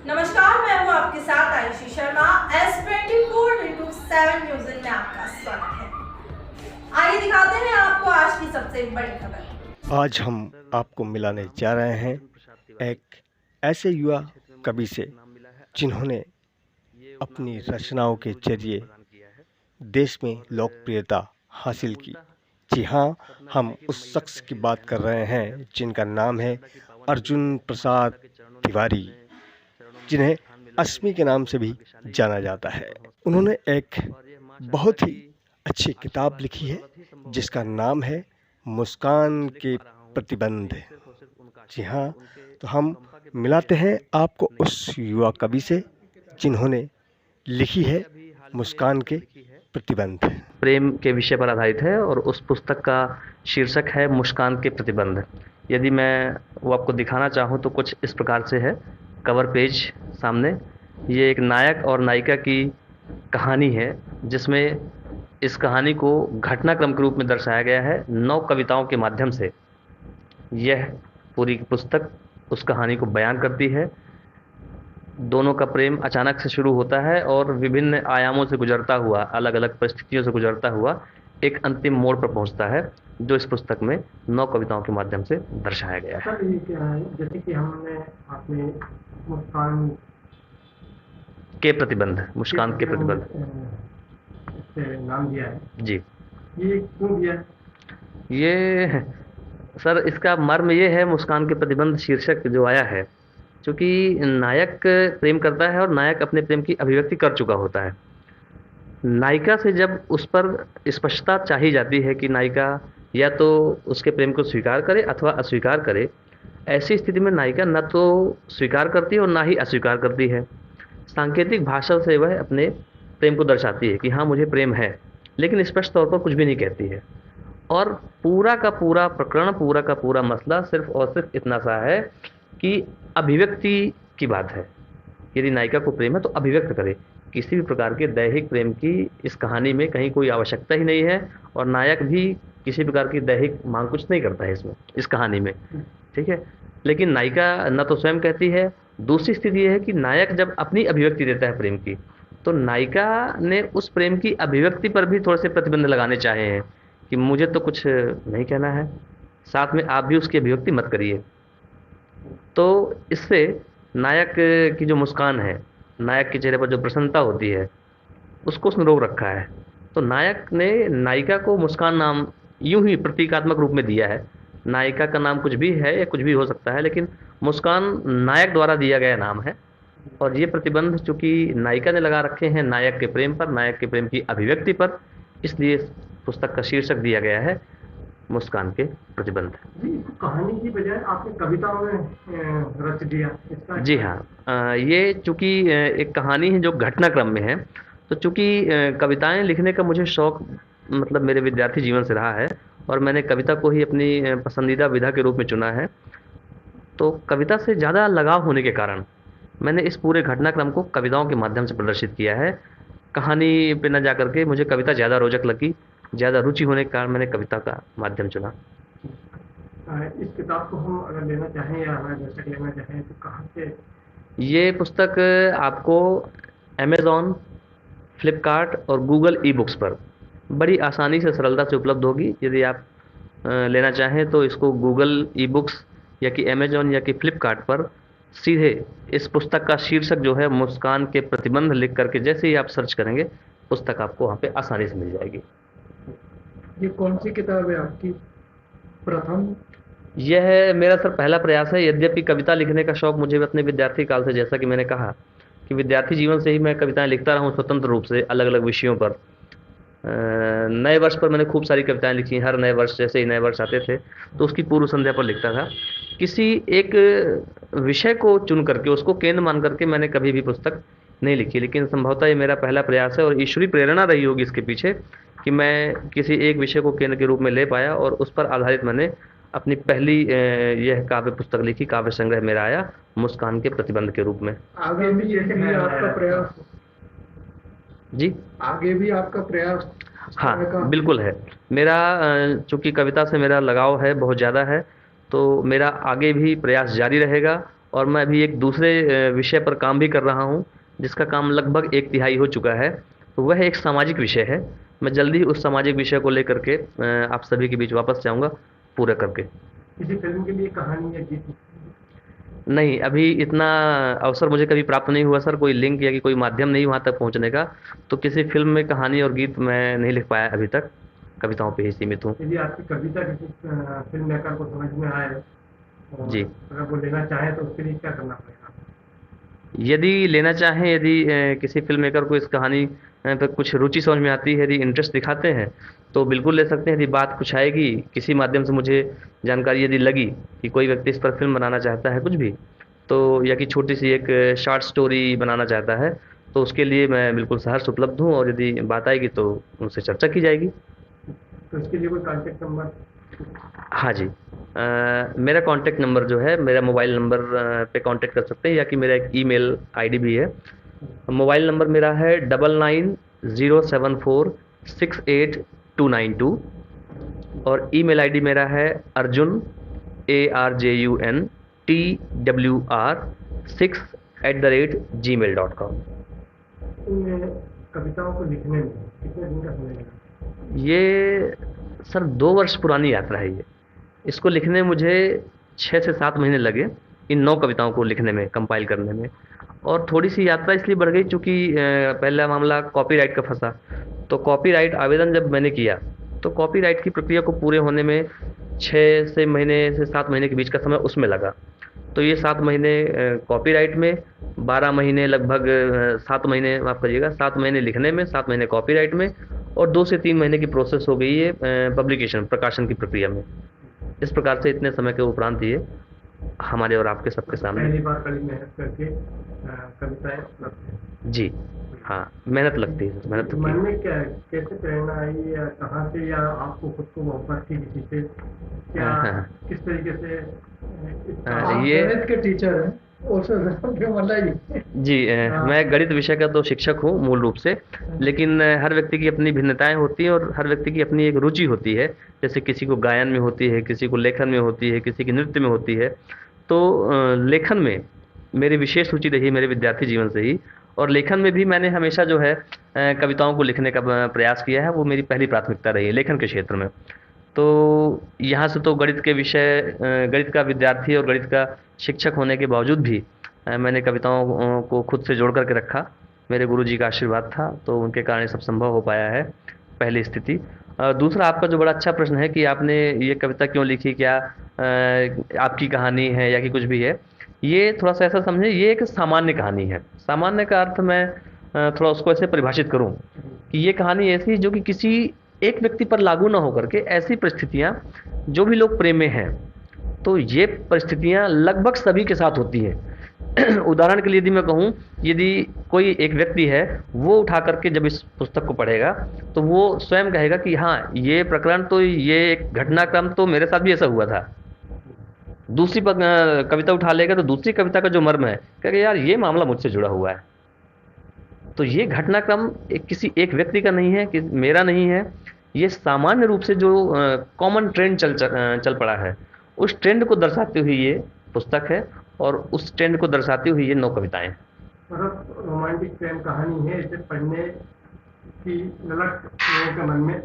नमस्कार, मैं हूं आपके साथ आयुषी शर्मा। S24x7 न्यूज़ में आपका स्वागत है। आइए दिखाते हैं आपको आज की सबसे बड़ी खबर। आज हम आपको मिलाने जा रहे हैं एक ऐसे युवा कवि से जिन्होंने अपनी रचनाओं के जरिए देश में लोकप्रियता हासिल की। जी हाँ, हम उस शख्स की बात कर रहे हैं जिनका नाम है अर्जुन प्रसाद तिवारी, जिन्हें अस्मी के नाम से भी जाना जाता है। उन्होंने एक बहुत ही अच्छी किताब लिखी है जिसका नाम है मुस्कान के प्रतिबंध। जी हाँ, तो हम मिलाते हैं आपको उस युवा कवि से जिन्होंने लिखी है मुस्कान के प्रतिबंध। प्रेम के विषय पर आधारित है और उस पुस्तक का शीर्षक है मुस्कान के प्रतिबंध। यदि मैं वो आपको दिखाना चाहूँ तो कुछ इस प्रकार से है। कवर पेज सामने, ये एक नायक और नायिका की कहानी है जिसमें इस कहानी को घटनाक्रम के रूप में दर्शाया गया है 9 कविताओं के माध्यम से। यह पूरी पुस्तक उस कहानी को बयान करती है। दोनों का प्रेम अचानक से शुरू होता है और विभिन्न आयामों से गुजरता हुआ, अलग अलग परिस्थितियों से गुजरता हुआ एक अंतिम मोड़ पर पहुंचता है, जो इस पुस्तक में 9 कविताओं के माध्यम से दर्शाया गया है। सर, ये क्या है? जैसे कि हमने आपने मुस्कान के प्रतिबंध, मुस्कान के प्रतिबंध इससे नाम दिया है जी। ये क्यों दिया है? ये सर, इसका मर्म ये है, मुस्कान के प्रतिबंध शीर्षक जो आया है, चूँकि नायक प्रेम करता है और नायक अपने प्रेम की अभिव्यक्ति कर चुका होता है। नायिका से जब उस पर स्पष्टता चाही जाती है कि नायिका या तो उसके प्रेम को स्वीकार करे अथवा अस्वीकार करे, ऐसी स्थिति में नायिका न तो स्वीकार करती है और ना ही अस्वीकार करती है। सांकेतिक भाषा से वह अपने प्रेम को दर्शाती है कि हाँ, मुझे प्रेम है, लेकिन स्पष्ट तौर पर कुछ भी नहीं कहती है। और पूरा का पूरा प्रकरण, पूरा का पूरा मसला सिर्फ और सिर्फ इतना सा है कि अभिव्यक्ति की बात है। यदि नायिका को प्रेम है तो अभिव्यक्त करे। किसी भी प्रकार के दैहिक प्रेम की इस कहानी में कहीं कोई आवश्यकता ही नहीं है और नायक भी किसी प्रकार की दैहिक मांग कुछ नहीं करता है इसमें, इस कहानी में, ठीक है। लेकिन नायिका न तो स्वयं कहती है। दूसरी स्थिति यह है कि नायक जब अपनी अभिव्यक्ति देता है प्रेम की, तो नायिका ने उस प्रेम की अभिव्यक्ति पर भी थोड़े से प्रतिबंध लगाने चाहे हैं कि मुझे तो कुछ नहीं कहना है, साथ में आप भी उसकी अभिव्यक्ति मत करिए। तो इससे नायक की जो मुस्कान है, नायक के चेहरे पर जो प्रसन्नता होती है, उसको उसने रोक रखा है। तो नायक ने नायिका को मुस्कान नाम यूं ही प्रतीकात्मक रूप में दिया है। नायिका का नाम कुछ भी है या कुछ भी हो सकता है, लेकिन मुस्कान नायक द्वारा दिया गया नाम है। और ये प्रतिबंध चूँकि नायिका ने लगा रखे हैं नायक के प्रेम पर, नायक के प्रेम की अभिव्यक्ति पर, इसलिए पुस्तक का शीर्षक दिया गया है मुस्कान के प्रतिबंध। जी, इसको कहानी की बजाय आपने कविताओं में रच दिया इसका? जी हाँ, ये चूँकि एक कहानी है जो घटनाक्रम में है, तो चूँकि कविताएं लिखने का मुझे शौक़ मतलब मेरे विद्यार्थी जीवन से रहा है और मैंने कविता को ही अपनी पसंदीदा विधा के रूप में चुना है। तो कविता से ज़्यादा लगाव होने के कारण मैंने इस पूरे घटनाक्रम को कविताओं के माध्यम से प्रदर्शित किया है। कहानी पे न जा कर के मुझे कविता ज़्यादा रोचक लगी, ज़्यादा रुचि होने के कारण मैंने कविता का माध्यम चुना। इस किताब को हम अगर लेना चाहें या हमारे दर्शक लेना चाहें तो कहाँ से? ये पुस्तक आपको अमेज़ॉन, फ्लिपकार्ट और गूगल ई बुक्स पर बड़ी आसानी से, सरलता से उपलब्ध होगी। यदि आप लेना चाहें तो इसको गूगल ई बुक्स या कि अमेज़ॉन या कि फ्लिपकार्ट पर सीधे इस पुस्तक का शीर्षक जो है मुस्कान के प्रतिबंध लिख करके जैसे ही आप सर्च करेंगे, पुस्तक आपको वहाँ पे आसानी से मिल जाएगी। ये कौन सी किताब है आपकी? प्रथम? यह मेरा सर पहला प्रयास है। यद्यपि कविता लिखने का शौक़ मुझे अपने विद्यार्थी काल से, जैसा कि मैंने कहा कि विद्यार्थी जीवन से ही मैं कविताएं लिखता रहा हूँ स्वतंत्र रूप से, अलग अलग विषयों पर। नए वर्ष पर मैंने खूब सारी कविताएं लिखी। हर नए वर्ष, जैसे ही नए वर्ष आते थे तो उसकी पूर्व संध्या पर लिखता था। किसी एक विषय को चुन करके, उसको केंद्र मान करके मैंने कभी भी पुस्तक नहीं लिखी, लेकिन संभवतः ये मेरा पहला प्रयास है और ईश्वरीय प्रेरणा रही होगी इसके पीछे कि मैं किसी एक विषय को केंद्र के रूप में ले पाया और उस पर आधारित मैंने अपनी पहली यह काव्य पुस्तक लिखी। काव्य संग्रह मेरा आया मुस्कान के प्रतिबंध के रूप में। आगे भी यही आपका प्रयास? जी, आगे भी आपका प्रयास? हाँ, बिल्कुल है मेरा। चूँकि कविता से मेरा लगाव है, बहुत ज़्यादा है, तो मेरा आगे भी प्रयास जारी रहेगा और मैं अभी एक दूसरे विषय पर काम भी कर रहा हूँ, जिसका काम लगभग 1/3 हो चुका है। तो वह एक सामाजिक विषय है। मैं जल्दी ही उस सामाजिक विषय को लेकर के आप सभी के बीच वापस जाऊँगा पूरा करके। किसी फिल्म के लिए कहानी या गीत? नहीं, अभी इतना अवसर मुझे कभी प्राप्त नहीं हुआ सर, कोई लिंक या कि कोई माध्यम नहीं वहाँ तक पहुँचने का, तो किसी फ़िल्म में कहानी और गीत मैं नहीं लिख पाया अभी तक, कविताओं पे ही सीमित हूँ। यदि आपकी कविता किसी फिल्म मेकर को समझ में आए और जी। अगर वो लेना चाहे तो उसके लिए क्या करना पड़ेगा? यदि लेना चाहें, यदि किसी फ़िल्म मेकर को इस कहानी पे कुछ रुचि समझ में आती है, यदि इंटरेस्ट दिखाते हैं, तो बिल्कुल ले सकते हैं। यदि बात कुछ आएगी, किसी माध्यम से मुझे जानकारी यदि लगी कि कोई व्यक्ति इस पर फ़िल्म बनाना चाहता है कुछ भी, तो या कि छोटी-सी एक शॉर्ट स्टोरी बनाना चाहता है, तो उसके लिए मैं बिल्कुल सहर्ष उपलब्ध हूँ और यदि बात आएगी तो उनसे चर्चा की जाएगी। तो इसके लिए कोई कॉन्टैक्ट नंबर? हाँ जी। मेरा कॉन्टैक्ट नंबर जो है, मेरा मोबाइल नंबर पे कॉन्टैक्ट कर सकते हैं, या कि मेरा एक ईमेल आईडी भी है। मोबाइल नंबर मेरा है 9907468292 और ईमेल आईडी मेरा है arjun@twr6@gmail.com। इन कविताओं को लिखने में कितने दिन का समय लगा? ये सर 2 वर्ष पुरानी यात्रा है ये। इसको लिखने में मुझे 6 से 7 महीने लगे, इन 9 कविताओं को लिखने में, कंपाइल करने में। और थोड़ी-सी यात्रा इसलिए बढ़ गई चूँकि पहला मामला कॉपीराइट का फँसा। तो कॉपीराइट आवेदन जब मैंने किया, तो कॉपीराइट की प्रक्रिया को पूरे होने में 6 से महीने से 7 महीने के बीच का समय उसमें लगा। तो ये 7 महीने कॉपीराइट में, 12 महीने लगभग 7 महीने माफ़ करिएगा, 7 महीने लिखने में, 7 महीने कॉपीराइट में और 2 से 3 महीने की प्रोसेस हो गई है पब्लिकेशन, प्रकाशन की प्रक्रिया में। इस प्रकार से इतने समय के उपरांत ये हमारे और आपके सबके सामने। पहली बार कड़ी मेहनत करके कविताएं उपलब्ध हैं। जी, हाँ, मेहनत लगती है, मेहनत तो मन की। में क्या कैसे प्रेरणा आई या कहाँ से, या आपको खुद को मोहब्बत थी किसी से, क्या किस तरीके से आप ये- गणित के टीचर हैं बताइए। जी, मैं गणित विषय का तो शिक्षक हूँ मूल रूप से, लेकिन हर व्यक्ति की अपनी भिन्नताएं होती हैं और हर व्यक्ति की अपनी एक रुचि होती है। जैसे किसी को गायन में होती है, किसी को लेखन में होती है, किसी की नृत्य में होती है। तो लेखन में मेरी विशेष रुचि रही मेरे विद्यार्थी जीवन से ही, और लेखन में भी मैंने हमेशा जो है कविताओं को लिखने का प्रयास किया है। वो मेरी पहली प्राथमिकता रही है लेखन के क्षेत्र में। तो यहाँ से तो गणित के विषय, गणित का विद्यार्थी और गणित का शिक्षक होने के बावजूद भी मैंने कविताओं को खुद से जोड़ करके रखा। मेरे गुरुजी का आशीर्वाद था, तो उनके कारण ये सब संभव हो पाया है, पहली स्थिति। दूसरा, आपका जो बड़ा अच्छा प्रश्न है कि आपने ये कविता क्यों लिखी, क्या आपकी कहानी है या कि कुछ भी है, ये थोड़ा सा ऐसा समझें, ये एक सामान्य कहानी है। सामान्य का अर्थ मैं थोड़ा उसको ऐसे परिभाषित करूँ कि ये कहानी ऐसी है जो कि किसी एक व्यक्ति पर लागू ना होकर के, ऐसी परिस्थितियाँ जो भी लोग प्रेम में हैं, तो ये परिस्थितियाँ लगभग सभी के साथ होती हैं। उदाहरण के लिए यदि मैं कहूँ, यदि कोई एक व्यक्ति है, वो उठा करके जब इस पुस्तक को पढ़ेगा, तो वो स्वयं कहेगा कि हाँ, ये प्रकरण तो, ये एक घटनाक्रम तो मेरे साथ भी ऐसा हुआ था। दूसरी कविता उठा लेगा तो दूसरी कविता का जो मर्म है, कहेगा यार ये मामला मुझसे जुड़ा हुआ है। तो ये घटनाक्रम किसी एक व्यक्ति का नहीं है, कि मेरा नहीं है, ये सामान्य रूप से जो कॉमन ट्रेंड चल पड़ा है, उस ट्रेंड को दर्शाती हुई ये पुस्तक है, और उस ट्रेंड को दर्शाती हुई ये 9 कविताएं। मतलब रोमांटिक प्रेम कहानी है, इसे पढ़ने की ललक लोगों के मन में।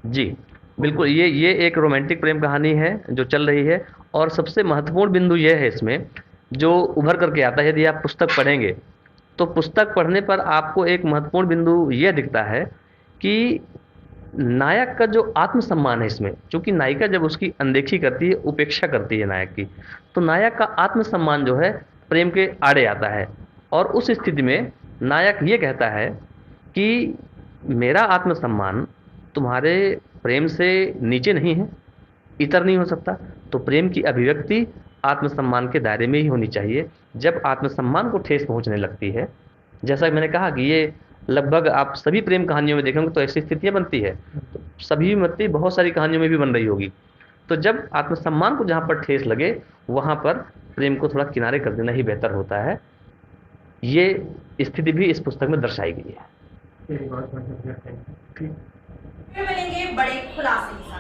जी बिल्कुल, ये एक रोमांटिक प्रेम कहानी है जो चल रही है। और सबसे महत्वपूर्ण बिंदु ये है इसमें, जो उभर करके आता है यदि आप पुस्तक पढ़ेंगे, तो पुस्तक पढ़ने पर आपको एक महत्वपूर्ण बिंदु यह दिखता है कि नायक का जो आत्मसम्मान है इसमें, चूँकि नायिका जब उसकी अनदेखी करती है, उपेक्षा करती है नायक की, तो नायक का आत्मसम्मान जो है प्रेम के आड़े आता है। और उस स्थिति में नायक ये कहता है कि मेरा आत्मसम्मान तुम्हारे प्रेम से नीचे नहीं है, इतर नहीं हो सकता। तो प्रेम की अभिव्यक्ति आत्मसम्मान के दायरे में ही होनी चाहिए। जब आत्मसम्मान को ठेस पहुंचने लगती है, जैसा कि मैंने कहा कि ये लगभग आप सभी प्रेम कहानियों में देखेंगे तो ऐसी स्थितियां बनती है, तो सभी मतलब बहुत सारी कहानियों में भी बन रही होगी। तो जब आत्मसम्मान को जहाँ पर ठेस लगे, वहाँ पर प्रेम को थोड़ा किनारे कर देना ही बेहतर होता है। ये स्थिति भी इस पुस्तक में दर्शाई गई है। बहुत बहुत शुक्रिया। फिर मिलेंगे बड़े खुलासे।